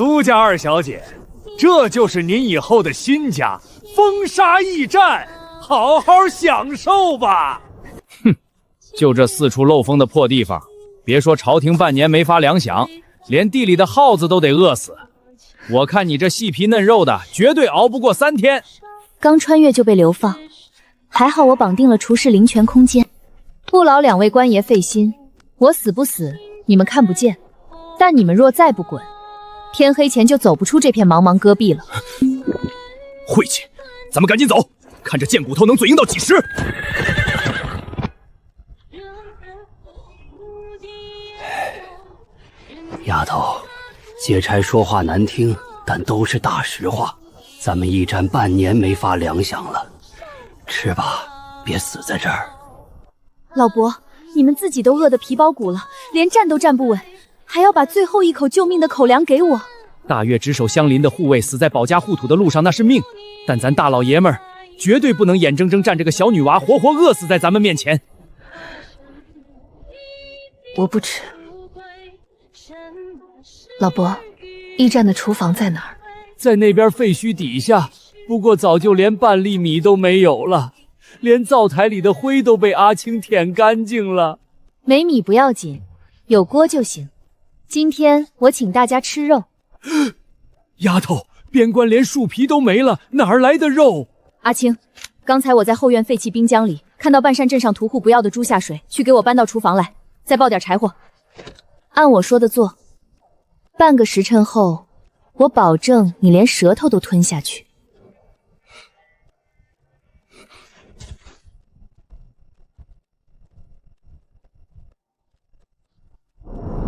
苏家二小姐，这就是您以后的新家——风沙驿站，好好享受吧。哼，就这四处漏风的破地方，别说朝廷半年没发粮饷，连地里的耗子都得饿死。我看你这细皮嫩肉的，绝对熬不过3天。刚穿越就被流放，还好我绑定了厨师灵泉空间，不劳2位官爷费心。我死不死，你们看不见，但你们若再不滚，天黑前就走不出这片茫茫戈壁了。晦气，咱们赶紧走，看这贱骨头能嘴硬到几时。丫头，劫差说话难听，但都是大实话。咱们驿站半年没发粮饷了，吃吧，别死在这儿。老伯，你们自己都饿得皮包骨了，连站都站不稳，还要把最后一口救命的口粮给我。大越值守相邻的护卫死在保家护土的路上，那是命，但咱大老爷们儿绝对不能眼睁睁站着个小女娃活活饿死在咱们面前。我不吃。老伯，驿站的厨房在哪儿？在那边废墟底下，不过早就连半粒米都没有了，连灶台里的灰都被阿青舔干净了。没米不要紧，有锅就行。今天我请大家吃肉。丫头，边关连树皮都没了，哪儿来的肉？阿青，刚才我在后院废弃滨江里看到半山镇上屠户不要的猪下水，去给我搬到厨房来，再抱点柴火。按我说的做，半个时辰后，我保证你连舌头都吞下去。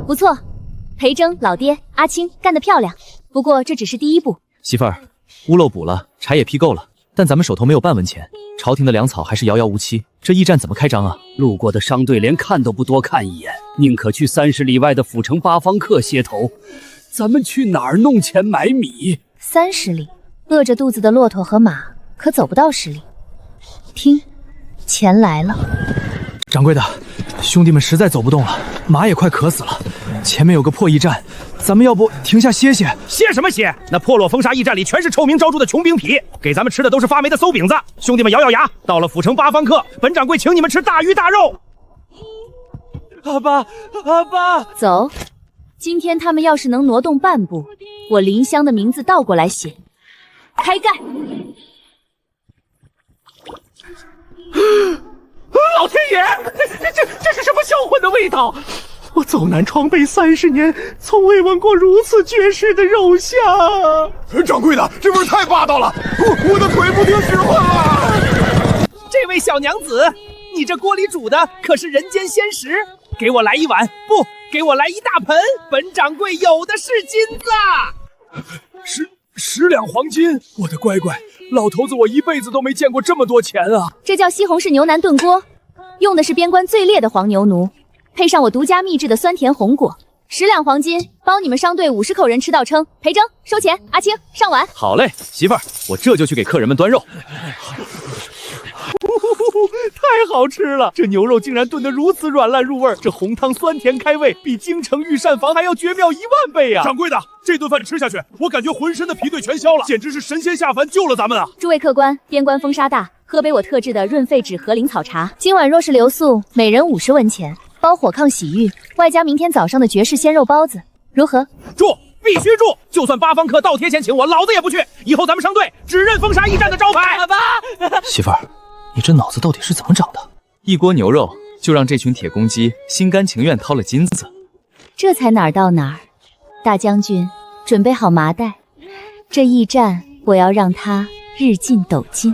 不错，裴征、老爹、阿青干得漂亮。不过这只是第一步。媳妇儿，屋漏补了，柴也劈够了，但咱们手头没有半文钱，朝廷的粮草还是遥遥无期，这驿站怎么开张啊？路过的商队连看都不多看一眼，宁可去30里外的府城八方客歇头。咱们去哪儿弄钱买米？30里，饿着肚子的骆驼和马可走不到10里。听，钱来了。掌柜的，兄弟们实在走不动了，马也快渴死了。前面有个破驿站，咱们要不停下歇歇？歇什么歇？那破落风沙驿站里全是臭名昭著的穷兵痞，给咱们吃的都是发霉的馊饼子。兄弟们咬咬牙，到了府城八方客，本掌柜请你们吃大鱼大肉。阿爸，阿爸，走。今天他们要是能挪动半步，我林香的名字倒过来写。开盖！老天爷，这是什么销魂的味道？我走南闯北30年，从未闻过如此绝世的肉香。掌柜的，这味儿太霸道了，我的腿不听使唤了。这位小娘子，你这锅里煮的可是人间鲜食，给我来一碗，不，给我来一大盆，本掌柜有的是金子。10两黄金，我的乖乖，老头子我一辈子都没见过这么多钱啊！这叫西红柿牛腩炖锅，用的是边关最烈的黄牛奴，配上我独家秘制的酸甜红果，10两黄金包你们商队50口人吃到撑。裴征收钱，阿青上碗。好嘞，媳妇儿，我这就去给客人们端肉。太好吃了！这牛肉竟然炖得如此软烂入味，这红汤酸甜开胃，比京城御膳房还要绝妙1万倍啊！掌柜的，这顿饭吃下去，我感觉浑身的疲惫全消了，简直是神仙下凡救了咱们啊！诸位客官，边关风沙大，喝杯我特制的润肺止咳灵草茶。今晚若是留宿，每人50文钱，包火炕洗浴，外加明天早上的绝世鲜肉包子，如何？住！必须住！就算八方客倒贴钱请我，老子也不去。以后咱们商队只认风沙驿站的招牌。爸，媳妇儿，你这脑子到底是怎么长的？一锅牛肉就让这群铁公鸡心甘情愿掏了金子，这才哪儿到哪儿。大将军，准备好麻袋，这驿站我要让它日进斗金。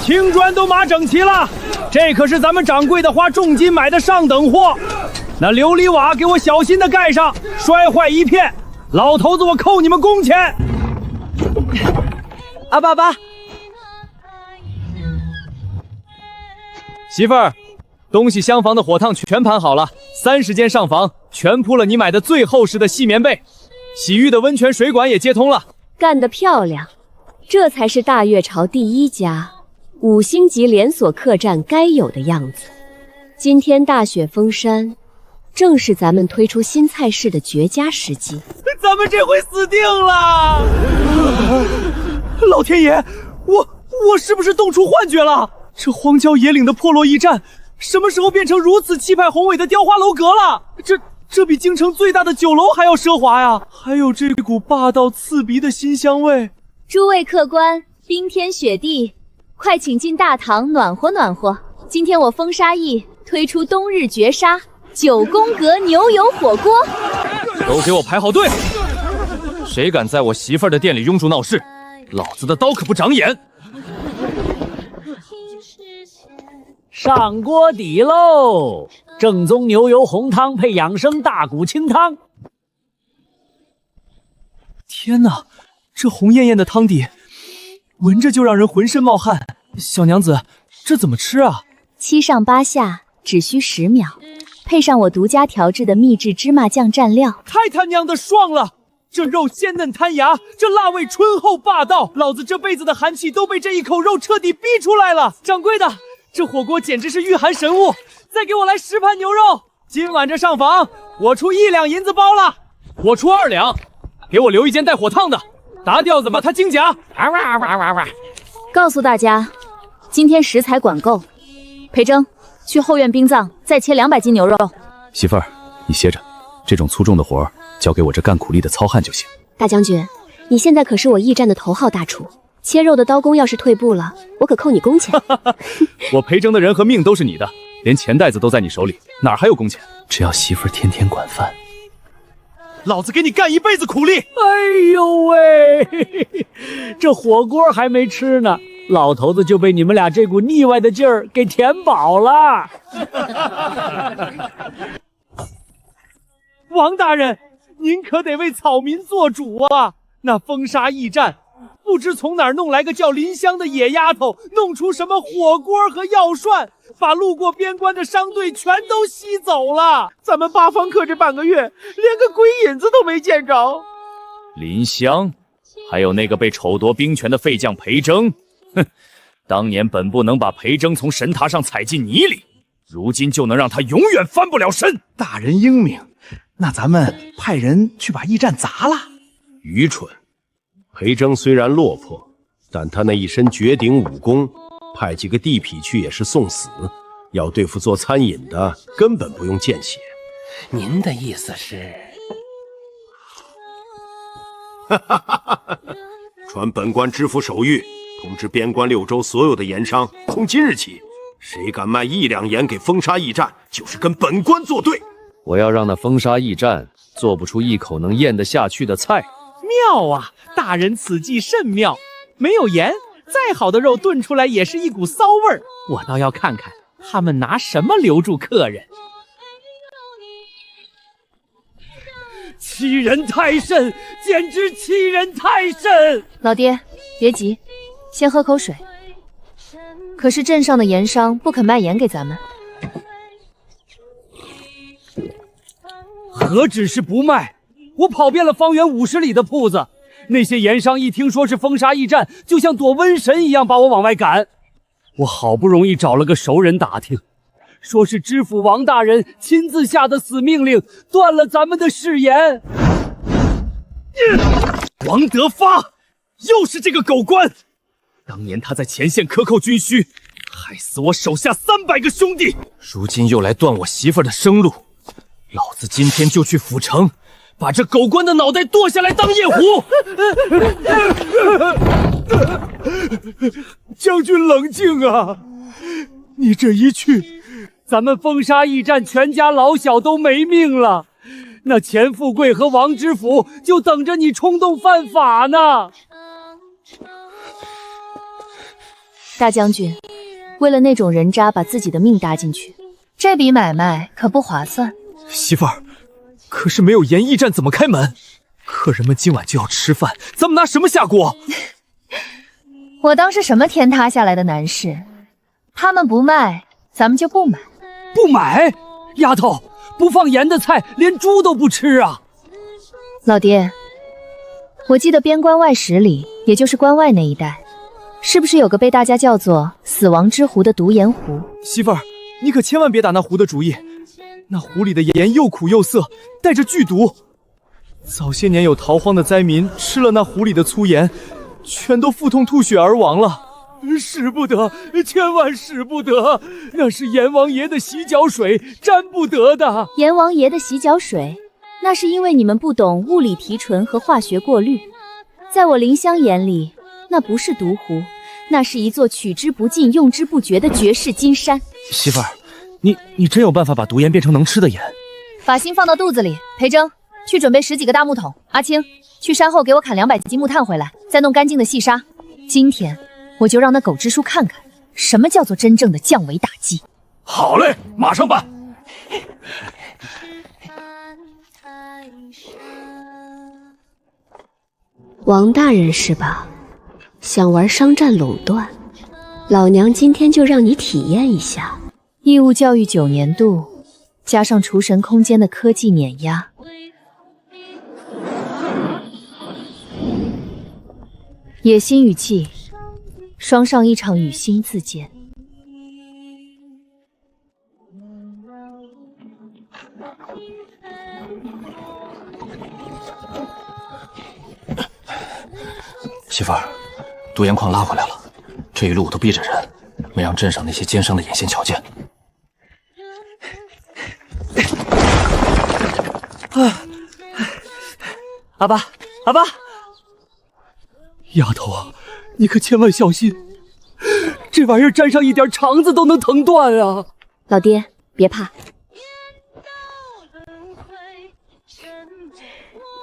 青砖都码整齐了，这可是咱们掌柜的花重金买的上等货。那琉璃瓦给我小心的盖上，摔坏一片，老头子我扣你们工钱。阿爸，媳妇儿，东西厢房的火炕全盘好了，30间上房全铺了你买的最厚实的细棉被，洗浴的温泉水管也接通了。干得漂亮，这才是大越朝第1家5星级连锁客栈该有的样子。今天大雪封山，正是咱们推出新菜式的绝佳时机。咱们这回死定了！老天爷，我是不是冻出幻觉了？这荒郊野岭的破落驿站，什么时候变成如此气派宏伟的雕花楼阁了？这比京城最大的酒楼还要奢华呀！还有这股霸道刺鼻的辛香味。诸位客官，冰天雪地，快请进大堂暖和暖和。今天我风沙驿推出冬日绝杀9宫格牛油火锅，都给我排好队！谁敢在我媳妇儿的店里庸主闹事，老子的刀可不长眼！上锅底喽！正宗牛油红汤配养生大骨清汤。天哪，这红艳艳的汤底，闻着就让人浑身冒汗。小娘子，这怎么吃啊？7上8下，只需10秒，配上我独家调制的秘制芝麻酱蘸料，太他娘的爽了！这肉鲜嫩弹牙，这辣味醇厚霸道，老子这辈子的寒气都被这一口肉彻底逼出来了。掌柜的，这火锅简直是御寒神物，再给我来10盘牛肉。今晚这上房，我出1两银子包了。我出2两，给我留一间带火烫的。打吊子把他精甲！告诉大家，今天食材管够。裴征，去后院冰藏再切200斤牛肉。媳妇儿，你歇着，这种粗重的活儿交给我这干苦力的糙汉就行。大将军，你现在可是我驿站的头号大厨，切肉的刀工要是退步了，我可扣你工钱。我裴征的人和命都是你的，连钱袋子都在你手里，哪儿还有工钱？只要媳妇儿天天管饭，老子给你干一辈子苦力！哎呦喂，这火锅还没吃呢，老头子就被你们俩这股腻歪的劲儿给填饱了。王大人，您可得为草民做主啊！那风沙驿站，不知从哪儿弄来个叫林香的野丫头，弄出什么火锅和药涮，把路过边关的商队全都吸走了。咱们八方客这半个月，连个鬼影子都没见着。林香，还有那个被丑夺兵权的废将裴征，哼，当年本部能把裴征从神塔上踩进泥里，如今就能让他永远翻不了身。大人英明，那咱们派人去把驿站砸了。愚蠢！裴征虽然落魄，但他那一身绝顶武功，派几个地痞去也是送死。要对付做餐饮的，根本不用见血。您的意思是？传本官知府手谕，通知边关6州所有的盐商，从今日起，谁敢卖1两盐给风沙驿站，就是跟本官作对。我要让那风沙驿站做不出一口能咽得下去的菜。妙啊！大人此计甚妙。没有盐，再好的肉炖出来也是一股骚味儿。我倒要看看他们拿什么留住客人。欺人太甚，简直欺人太甚！老爹，别急，先喝口水。可是镇上的盐商不肯卖盐给咱们。何止是不卖，我跑遍了方圆50里的铺子，那些盐商一听说是风沙驿站，就像躲瘟神一样把我往外赶。我好不容易找了个熟人打听，说是知府王大人亲自下的死命令，断了咱们的誓言。王德发，又是这个狗官！当年他在前线克扣军需，害死我手下300个兄弟，如今又来断我媳妇儿的生路。老子今天就去府城，把这狗官的脑袋剁下来当夜壶！将军冷静啊！你这一去，咱们风沙驿站全家老小都没命了。那钱富贵和王知府就等着你冲动犯法呢。大将军，为了那种人渣把自己的命搭进去，这笔买卖可不划算。媳妇儿，可是没有盐驿站怎么开门？客人们今晚就要吃饭，咱们拿什么下锅？我当是什么天塌下来的难事？他们不卖，咱们就不买。不买？丫头，不放盐的菜连猪都不吃啊！老爹，我记得边关外10里，也就是关外那一带，是不是有个被大家叫做死亡之湖的毒盐湖？媳妇儿，你可千万别打那壶的主意。那壶里的盐又苦又涩，带着剧毒。早些年有逃荒的灾民吃了那壶里的粗盐，全都腹痛吐血而亡了。使不得，千万使不得！那是阎王爷的洗脚水，沾不得的。阎王爷的洗脚水，那是因为你们不懂物理提纯和化学过滤。在我林香眼里，那不是毒壶，那是一座取之不尽、用之不绝的绝世金山。媳妇儿，你真有办法把毒盐变成能吃的盐？把心放到肚子里。裴征，去准备10几个大木桶。阿青，去山后给我砍200斤木炭回来，再弄干净的细沙。今天我就让那狗支书看看，什么叫做真正的降维打击。好嘞，马上办。王大人是吧？想玩商战垄断，老娘今天就让你体验一下。义务教育9年度，加上厨神空间的科技碾压，野心与气，双上一场与心自见。媳妇儿，毒盐矿拉回来了，这一路都逼着人，没让镇上那些奸商的眼线瞧见。阿爸，丫头啊，你可千万小心，这玩意儿沾上一点，肠子都能疼断啊！老爹，别怕。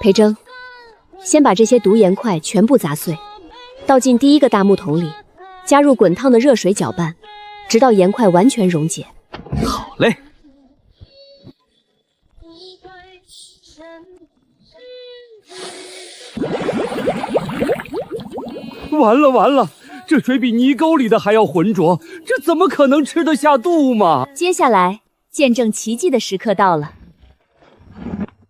裴征，先把这些毒盐块全部砸碎，倒进第一个大木桶里，加入滚烫的热水搅拌，直到盐块完全溶解。好嘞。完了，这水比泥沟里的还要浑浊，这怎么可能吃得下肚嘛？接下来，见证奇迹的时刻到了。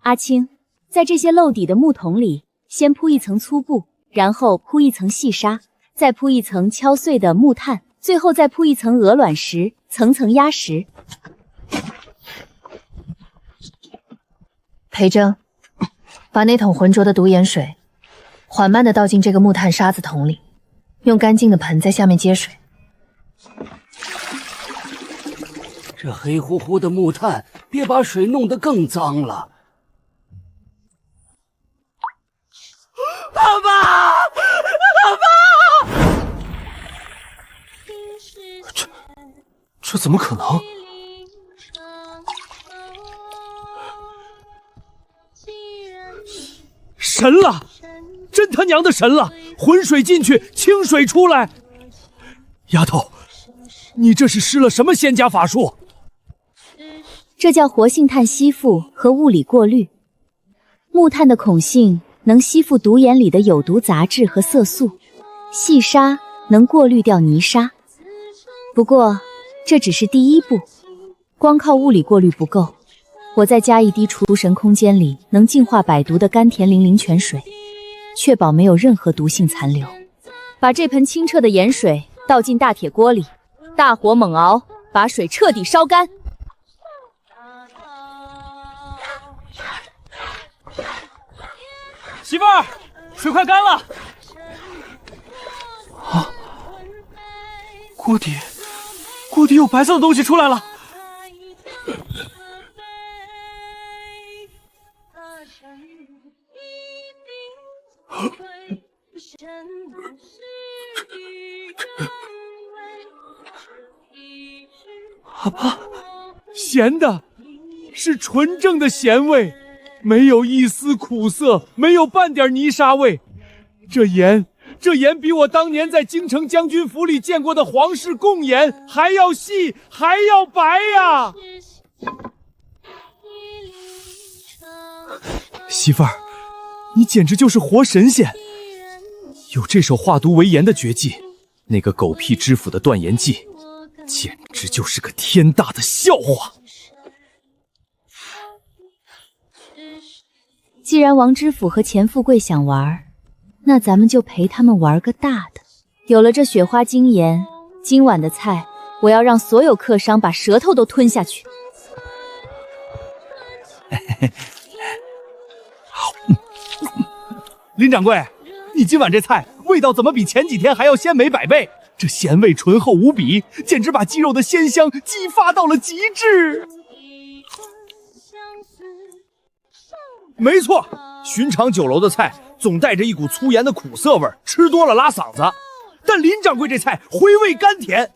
阿青，在这些漏底的木桶里，先铺一层粗布，然后铺一层细沙，再铺一层敲碎的木炭，最后再铺一层鹅卵石，层层压实。裴征，把那桶浑浊的毒盐水缓慢地倒进这个木炭沙子桶里，用干净的盆在下面接水。这黑乎乎的木炭，别把水弄得更脏了。爸爸！这怎么可能？神了！真他娘的神了！浑水进去，清水出来。丫头，你这是施了什么仙家法术？这叫活性炭吸附和物理过滤。木炭的孔性能吸附毒盐里的有毒杂质和色素，细沙能过滤掉泥沙。不过这只是第一步，光靠物理过滤不够，我再加一滴厨神空间里能净化百毒的甘甜零灵泉水，确保没有任何毒性残留。把这盆清澈的盐水倒进大铁锅里，大火猛熬，把水彻底烧干。媳妇儿，水快干了。啊！锅底有白色的东西出来了。阿爸，咸的，是纯正的咸味，没有一丝苦涩，没有半点泥沙味。这盐比我当年在京城将军府里见过的皇室贡盐还要细，还要白呀！媳妇儿，你简直就是活神仙！有这手化毒为盐的绝技，那个狗屁知府的断盐计，简直就是个天大的笑话。既然王知府和钱富贵想玩，那咱们就陪他们玩个大的。有了这雪花精盐，今晚的菜我要让所有客商把舌头都吞下去。林掌柜，你今晚这菜味道怎么比前几天还要鲜美100倍？这咸味醇厚无比，简直把鸡肉的鲜香激发到了极致。没错，寻常酒楼的菜总带着一股粗盐的苦涩味，吃多了拉嗓子。但林掌柜这菜回味甘甜。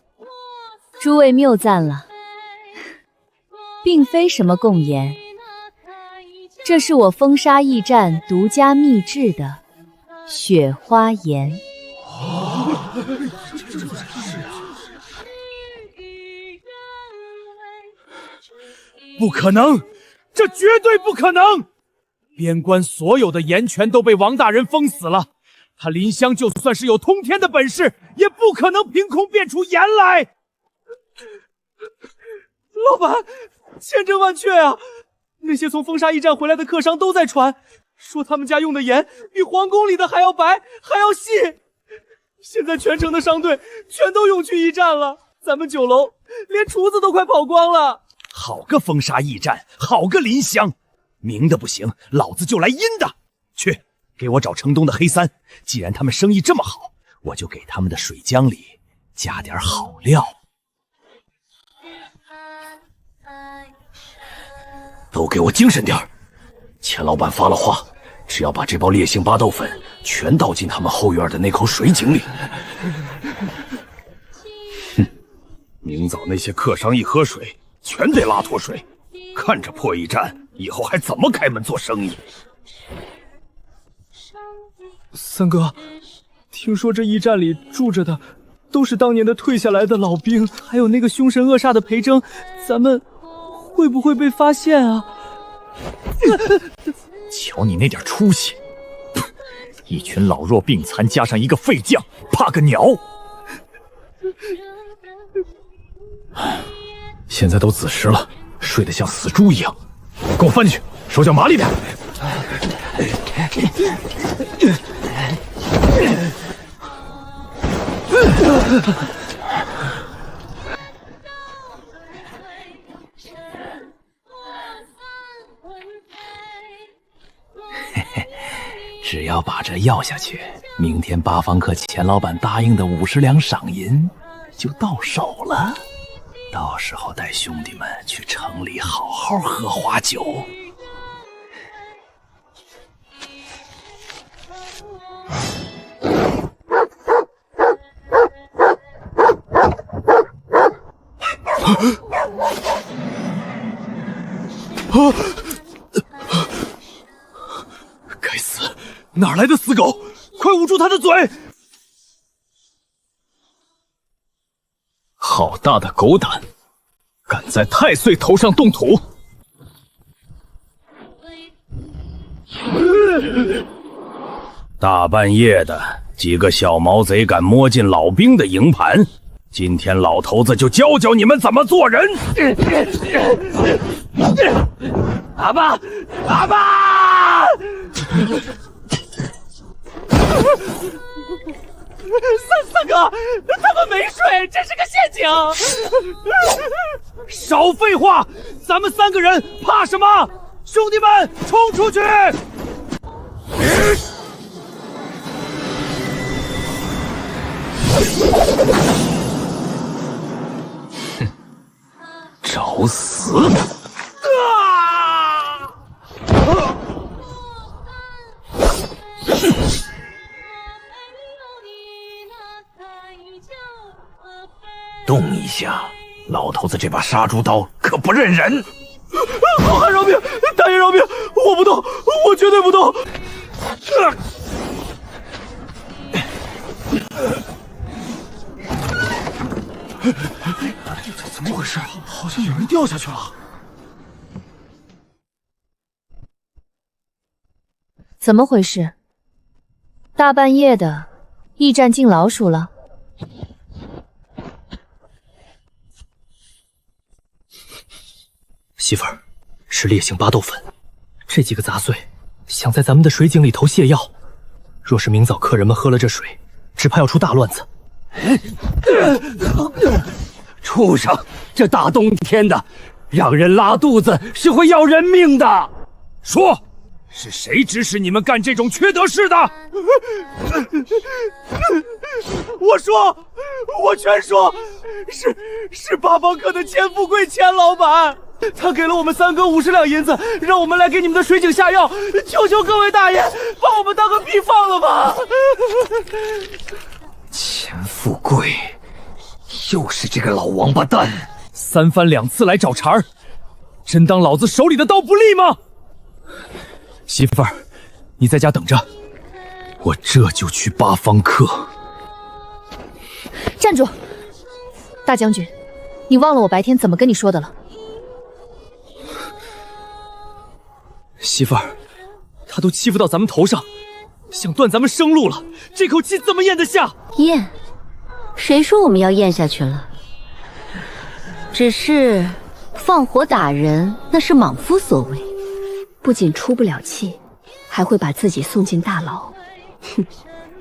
诸位谬赞了，并非什么贡盐，这是我风沙驿站独家秘制的雪花盐。不可能，这绝对不可能！边关所有的盐泉都被王大人封死了，他林香就算是有通天的本事，也不可能凭空变出盐来。老板，千真万确啊！那些从风沙驿站回来的客商都在传，说他们家用的盐比皇宫里的还要白，还要细。现在全城的商队全都涌去驿站了，咱们酒楼连厨子都快跑光了。好个风沙驿站，好个林香，明的不行，老子就来阴的。去，给我找城东的黑三，既然他们生意这么好，我就给他们的水浆里加点好料。都给我精神点儿！钱老板发了话，只要把这包烈性巴豆粉全倒进他们后院的那口水井里。哼，明早那些客商一喝水，全得拉脱水。看这破驿站，以后还怎么开门做生意？三哥，听说这驿站里住着的都是当年的退下来的老兵，还有那个凶神恶煞的裴征，咱们会不会被发现啊？瞧你那点出息，一群老弱病残加上一个废将，怕个鸟！现在都子时了，睡得像死猪一样，给我翻进去，手脚麻利点。只要把这药下去，明天八方客钱老板答应的50两赏银就到手了。到时候带兄弟们去城里好好喝花酒。该死，哪来的死狗！快捂住他的嘴！好大的狗胆，敢在太岁头上动土！大半夜的，几个小毛贼敢摸进老兵的营盘，今天老头子就教教你们怎么做人！阿爸，阿爸！三哥，他们没睡，这是个陷阱！少废话，咱们3个人怕什么？兄弟们，冲出去！找死！动一下，老头子这把杀猪刀可不认人！好汉饶命，大爷饶命！我不动，我绝对不动！怎么回事？好像有人掉下去了。怎么回事？大半夜的，驿站进老鼠了？媳妇儿，是烈性巴豆粉，这几个杂碎想在咱们的水井里头泻药，若是明早客人们喝了这水，只怕要出大乱子。畜生！这大冬天的，让人拉肚子是会要人命的。说，是谁指使你们干这种缺德事的？我全说，是八方客的钱富贵钱老板，他给了我们3哥50两银子，让我们来给你们的水井下药，求求各位大爷，把我们当个屁放了吧！钱富贵，又是这个老王八蛋，3番2次来找茬儿，真当老子手里的刀不利吗？媳妇儿，你在家等着，我这就去八方客。站住！大将军，你忘了我白天怎么跟你说的了？媳妇儿，他都欺负到咱们头上，想断咱们生路了，这口气怎么咽得下？咽？谁说我们要咽下去了？只是放火打人，那是莽夫所为，不仅出不了气，还会把自己送进大牢。哼，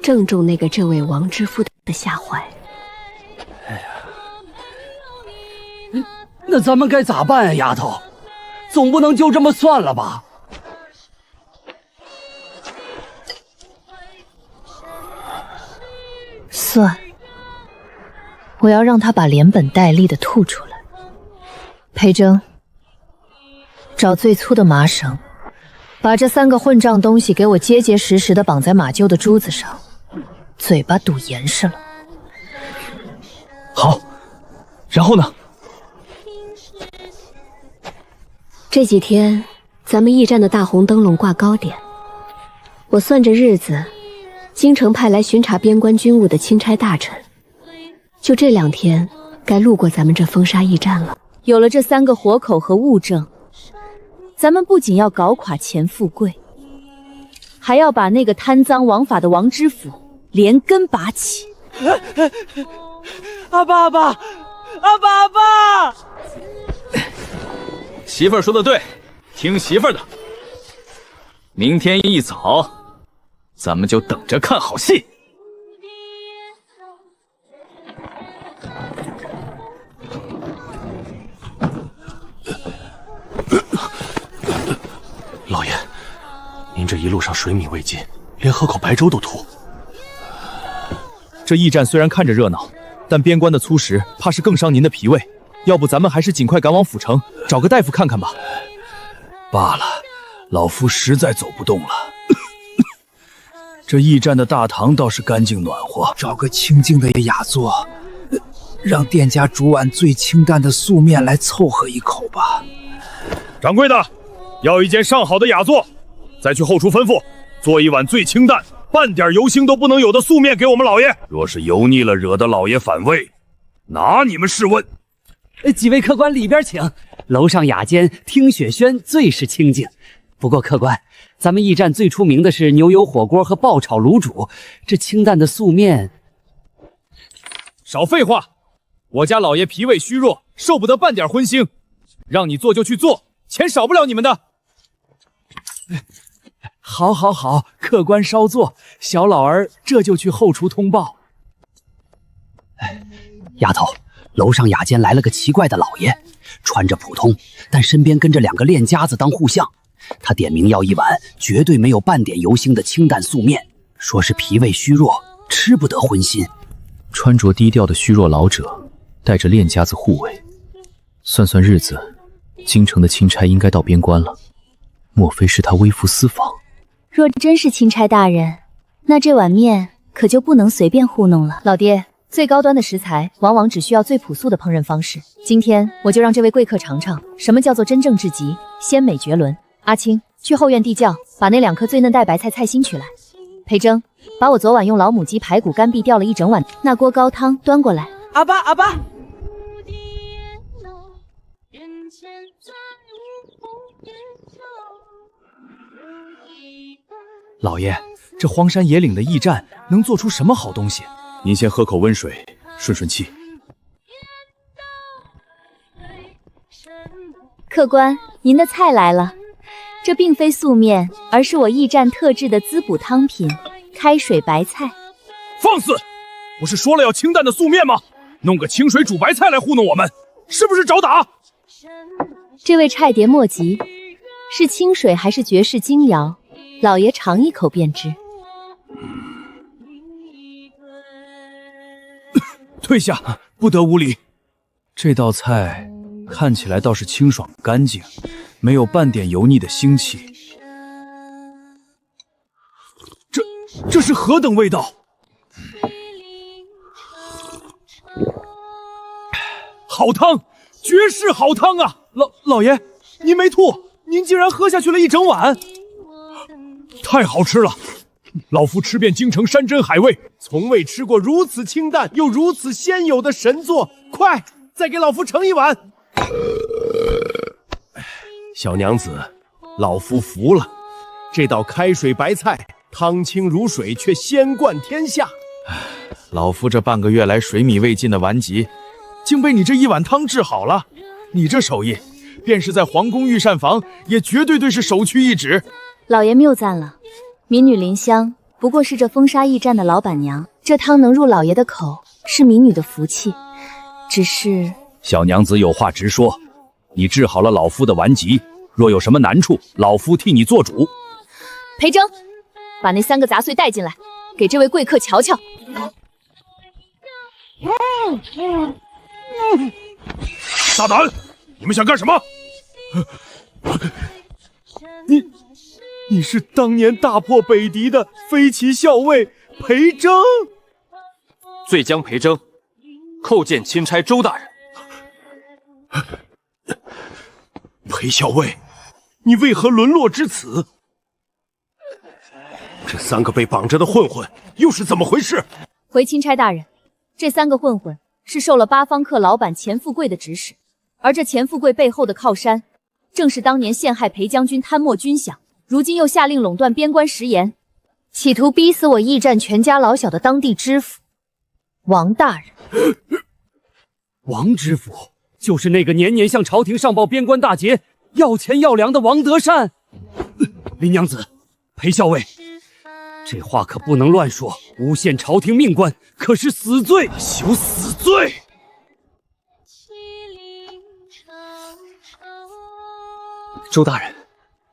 正中那个这位王知府的下怀。哎呀，那咱们该咋办呀，丫头？总不能就这么算了吧？算，我要让他把连本带利的吐出来。裴征，找最粗的麻绳，把这3个混账东西给我结结实实的绑在马厩的珠子上，嘴巴堵严实了。好，然后呢？这几天咱们驿站的大红灯笼挂高点，我算着日子，京城派来巡查边关军务的钦差大臣，就这2天该路过咱们这风沙驿站了。有了这3个活口和物证，咱们不仅要搞垮钱富贵，还要把那个贪赃枉法的王知府连根拔起。阿爸！媳妇儿说的对，听媳妇儿的。明天一早，咱们就等着看好戏。老爷，您这一路上水米未进，连喝口白粥都吐。这驿站虽然看着热闹，但边关的粗食怕是更伤您的脾胃。要不咱们还是尽快赶往府城，找个大夫看看吧。罢了，老夫实在走不动了。这驿站的大堂倒是干净暖和，找个清静的雅座，让店家煮碗最清淡的素面来凑合一口吧。掌柜的，要一间上好的雅座，再去后厨吩咐做一碗最清淡、半点油腥都不能有的素面给我们老爷。若是油腻了，惹得老爷反胃，拿你们试问。几位客官里边请，楼上雅间听雪轩最是清静。不过客官，咱们驿站最出名的是牛油火锅和爆炒卤煮，这清淡的素面……少废话！我家老爷脾胃虚弱，受不得半点荤腥，让你做就去做，钱少不了你们的。好，客官稍坐，小老儿这就去后厨通报。丫头，楼上雅间来了个奇怪的老爷，穿着普通，但身边跟着2个练家子当护相。他点名要一碗绝对没有半点油腥的清淡素面，说是脾胃虚弱，吃不得荤腥。穿着低调的虚弱老者，带着练家子护卫，算算日子，京城的钦差应该到边关了。莫非是他微服私访？若真是钦差大人，那这碗面可就不能随便糊弄了。老爹，最高端的食材往往只需要最朴素的烹饪方式。今天我就让这位贵客尝尝什么叫做真正至极，鲜美绝伦。阿青，去后院地窖把那2颗最嫩带白菜菜心取来。裴征，把我昨晚用老母鸡排骨干煸吊了一整晚那锅高汤端过来。阿爸！老爷，这荒山野岭的驿站能做出什么好东西？您先喝口温水，顺顺气。客官，您的菜来了。这并非素面，而是我驿站特制的滋补汤品——开水白菜。放肆！不是说了要清淡的素面吗？弄个清水煮白菜来糊弄我们，是不是找打？这位差点莫急，是清水还是绝世精肴，老爷尝一口便知。退下，不得无礼。这道菜看起来倒是清爽干净，没有半点油腻的腥气。这是何等味道？好汤，绝世好汤啊！老爷，您没吐，您竟然喝下去了一整碗，太好吃了！老夫吃遍京城山珍海味，从未吃过如此清淡又如此鲜有的神作。快，再给老夫盛一碗。小娘子，老夫服了。这道开水白菜，汤清如水，却仙冠天下。老夫这半个月来水米未进的顽疾，竟被你这一碗汤治好了。你这手艺，便是在皇宫御膳房，也绝对是首屈一指。老爷谬赞了，民女林香不过是这风沙驿站的老板娘，这汤能入老爷的口，是民女的福气。只是小娘子有话直说，你治好了老夫的顽疾，若有什么难处，老夫替你做主。裴征，把那3个杂碎带进来，给这位贵客瞧瞧。大胆！你们想干什么？你是当年大破北狄的飞骑校尉裴征？罪将裴征叩见钦差周大人。裴校尉，你为何沦落至此？这3个被绑着的混混又是怎么回事？回钦差大人，这3个混混是受了八方客老板钱富贵的指使，而这钱富贵背后的靠山，正是当年陷害裴将军贪墨军饷，如今又下令垄断边关食盐，企图逼死我驿站全家老小的当地知府王大人。王知府就是那个年年向朝廷上报边关大捷、要钱要粮的王德善。林娘子，裴校尉，这话可不能乱说，诬陷朝廷命官可是死罪，休死罪！周大人，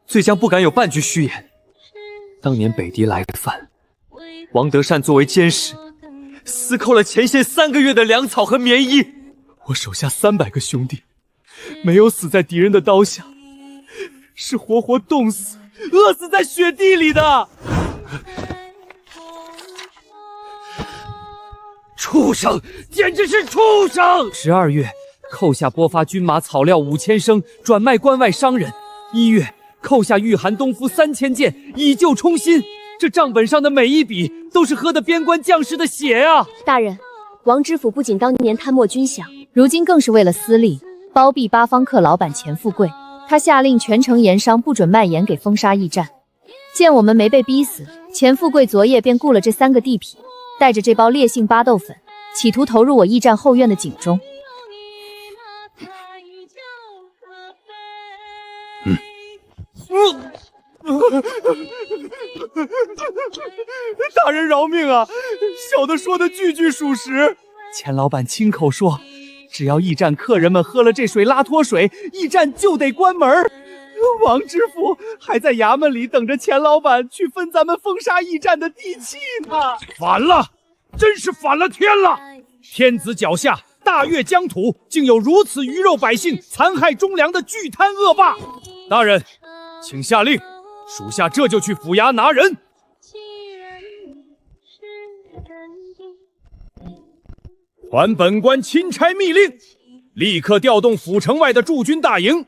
罪将不敢有半句虚言。当年北狄来犯，王德善作为监使，私扣了前线3个月的粮草和棉衣。我手下300个兄弟，没有死在敌人的刀下，是活活冻死、饿死在雪地里的。畜生，简直是畜生！12月，扣下拨发军马草料5000升，转卖关外商人。1月，扣下御寒东服3000件，以旧充新。这账本上的每一笔，都是喝的边关将士的血啊！大人，王知府不仅当年贪墨军饷，如今更是为了私利，包庇八方客老板钱富贵。他下令全城盐商不准卖盐给风沙驿站。见我们没被逼死，钱富贵昨夜便雇了这3个地痞，带着这包烈性巴豆粉，企图投入我驿站后院的井中。大人饶命啊！小的说的句句属实。钱老板亲口说，只要驿站客人们喝了这水拉脱水，驿站就得关门。王知府还在衙门里等着钱老板去分咱们风沙驿站的地契呢。反了，真是反了天了！天子脚下，大越疆土，竟有如此鱼肉百姓、残害忠良的巨贪恶霸！大人，请下令，属下这就去府衙拿人。还本官钦差密令，立刻调动府城外的驻军大营，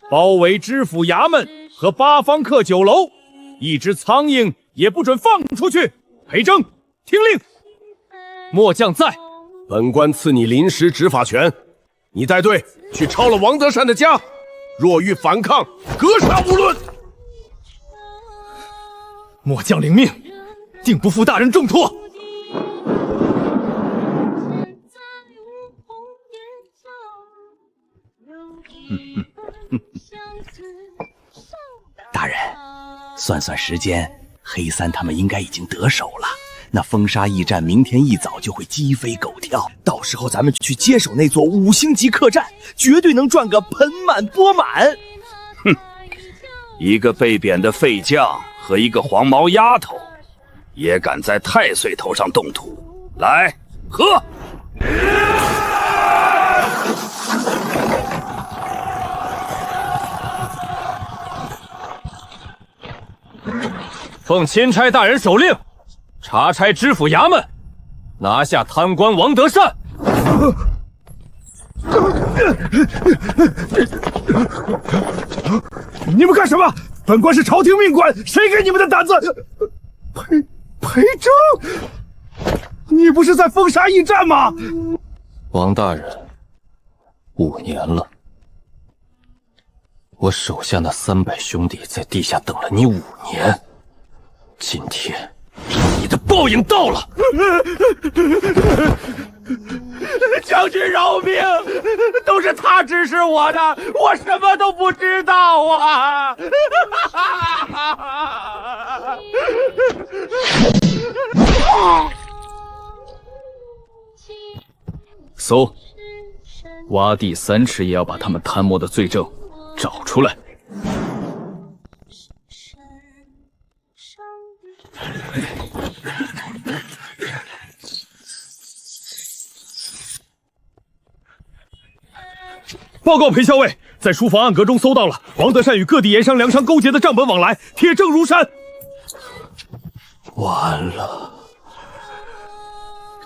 包围知府衙门和八方客酒楼，一只苍蝇也不准放出去。裴征，听令。末将在。本官赐你临时执法权，你带队去抄了王德善的家，若遇反抗，格杀勿论。末将领命，定不负大人重托。大人，算算时间，黑三他们应该已经得手了。那风沙驿站明天一早就会鸡飞狗跳，到时候咱们去接手那座5星级客栈，绝对能赚个盆满钵满。哼，一个被贬的废将和一个黄毛丫头，也敢在太岁头上动土？来，喝！奉钦差大人手令，查差知府衙门，拿下贪官王德善。你们干什么？本官是朝廷命官，谁给你们的胆子？裴征，你不是在风沙驿站吗？王大人，5年了，我手下那300兄弟在地下等了你5年。今天，你的报应到了！将军饶命！都是他指使我的，我什么都不知道啊！搜，挖地3尺也要把他们贪墨的罪证找出来。报告裴校尉，在书房暗格中搜到了王德善与各地盐商、粮商勾结的账本往来，铁证如山。完了，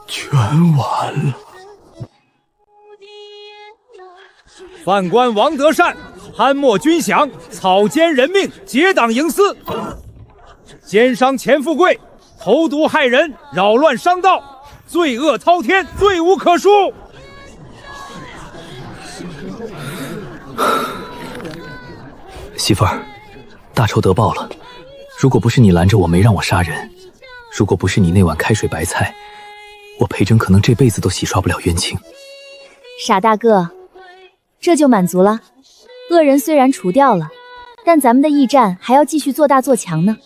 全完了！犯官王德善贪墨军饷，草菅人命，结党营私，奸商钱富贵，投毒害人，扰乱商道，罪恶滔天，罪无可恕。媳妇儿，大仇得报了。如果不是你拦着我没让我杀人，如果不是你那碗开水白菜，我裴征可能这辈子都洗刷不了冤情。傻大个，这就满足了？恶人虽然除掉了，但咱们的驿站还要继续做大做强呢。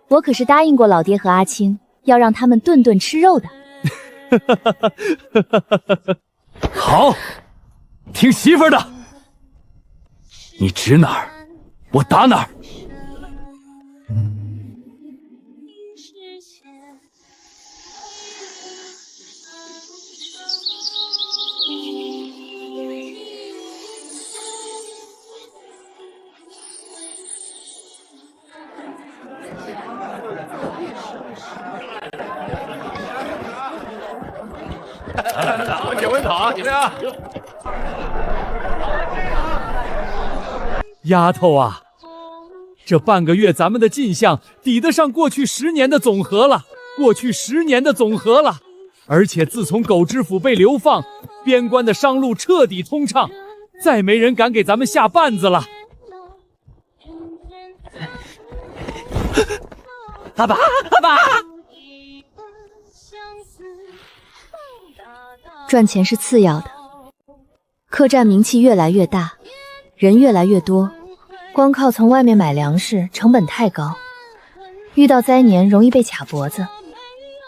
我可是答应过老爹和阿青，要让他们顿顿吃肉的。好，听媳妇儿的。你指哪儿，我打哪儿。解围塔，你俩。丫头啊，这半个月咱们的进项抵得上过去10年的总和了，而且自从狗知府被流放，边关的商路彻底通畅，再没人敢给咱们下绊子了。阿爸，阿爸！赚钱是次要的，客栈名气越来越大，人越来越多，光靠从外面买粮食成本太高，遇到灾年容易被卡脖子，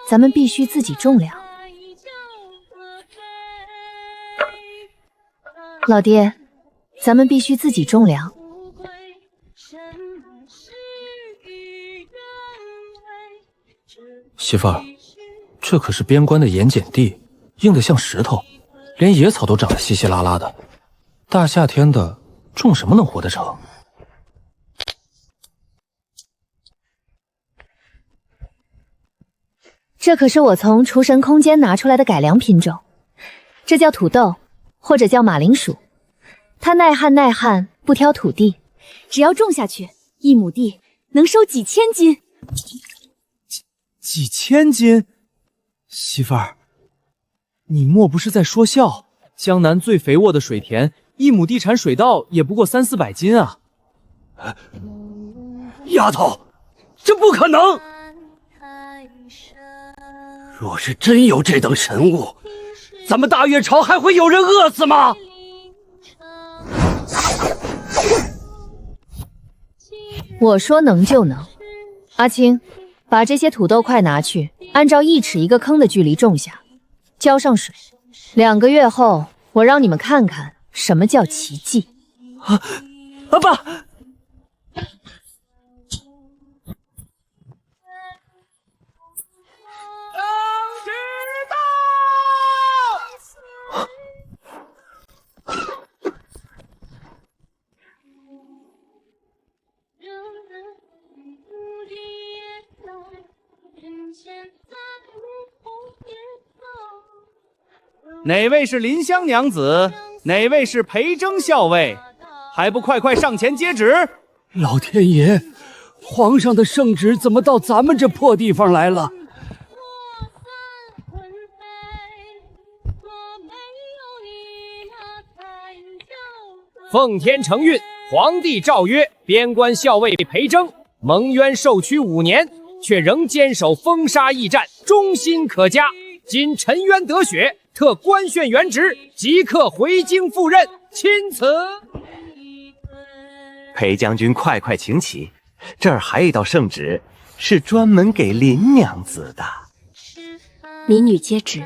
咱们必须自己种粮。老爹，咱们必须自己种粮。媳妇儿，这可是边关的盐碱地，硬得像石头，连野草都长得稀稀拉拉的。大夏天的，种什么能活得成？这可是我从厨神空间拿出来的改良品种，这叫土豆，或者叫马铃薯。它耐旱，不挑土地，只要种下去，1亩地能收几千斤。几千斤？媳妇儿，你莫不是在说笑？江南最肥沃的水田，1亩地产水稻也不过300-400斤啊！丫头，这不可能！若是真有这等神物，咱们大越朝还会有人饿死吗？我说能就能。阿青，把这些土豆块拿去，按照1尺1个坑的距离种下，浇上水。2个月后，我让你们看看什么叫奇迹。爸！哪位是林香娘子？哪位是裴征校尉？还不快快上前接旨！老天爷，皇上的圣旨怎么到咱们这破地方来了？奉天承运，皇帝诏曰：边关校尉裴征蒙冤受屈5年，却仍坚守封杀驿站，忠心可嘉。今沉冤得雪，特官宣原职，即刻回京赴任。钦此。裴将军快快请起，这儿还有一道圣旨，是专门给林娘子的。民女接旨。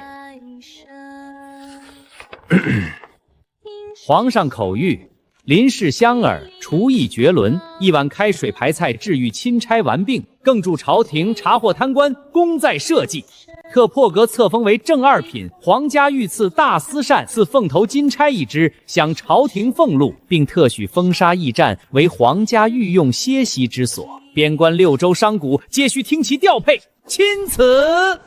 皇上口谕：林氏香儿厨艺绝伦，1碗开水排菜治愈钦差完病，更助朝廷查获贪官，功在社稷。特破格册封为正2品，皇家御赐大司膳，赐凤头金钗1只，享朝廷俸禄，并特许封杀驿站为皇家御用歇息之所。边关6州商贾皆需听其调配。钦此。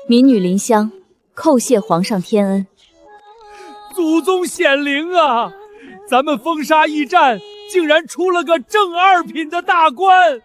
民女林香叩谢皇上天恩。祖宗显灵啊！咱们封杀驿站竟然出了个正2品的大官！